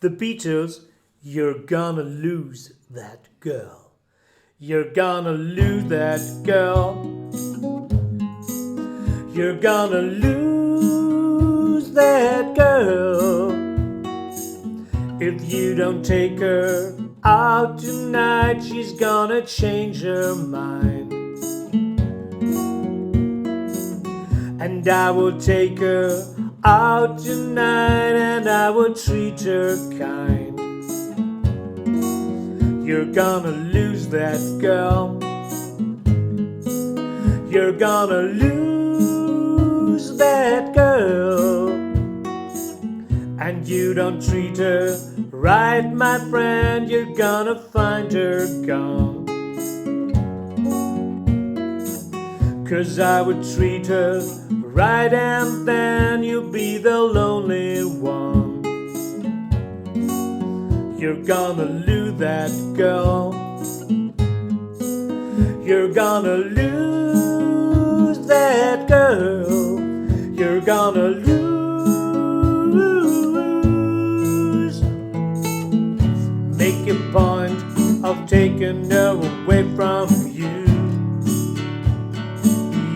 The Beatles, you're gonna lose that girl. You're gonna lose that girl. You're gonna lose that girl. If you don't take her out tonight, she's gonna change her mind. And I will take her out tonight, and I will treat her kind. You're gonna lose that girl. You're gonna lose that girl. And you don't treat her right, my friend, you're gonna find her gone. 'Cause I would treat her right, and then you'll be the lonely one. You're gonna lose that girl. You're gonna lose that girl. You're gonna lose. Make a point of taking her away from you.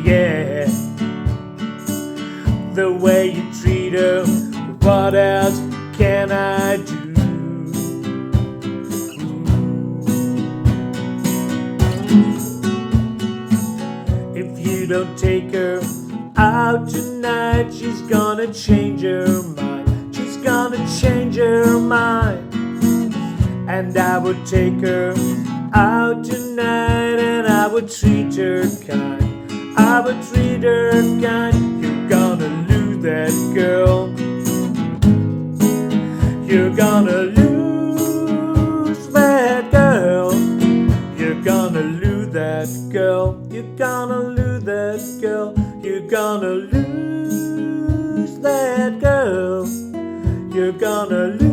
Yeah. The way you treat her, what else can I do? If you don't take her out tonight, she's gonna change her mind. She's gonna change her mind. And I would take her out tonight, and I would treat her kind. I would treat her kind. You're gonna lose that girl. You're gonna lose that girl. You're gonna lose that girl. You're gonna lose that girl. You're gonna lose that girl. You're gonna lose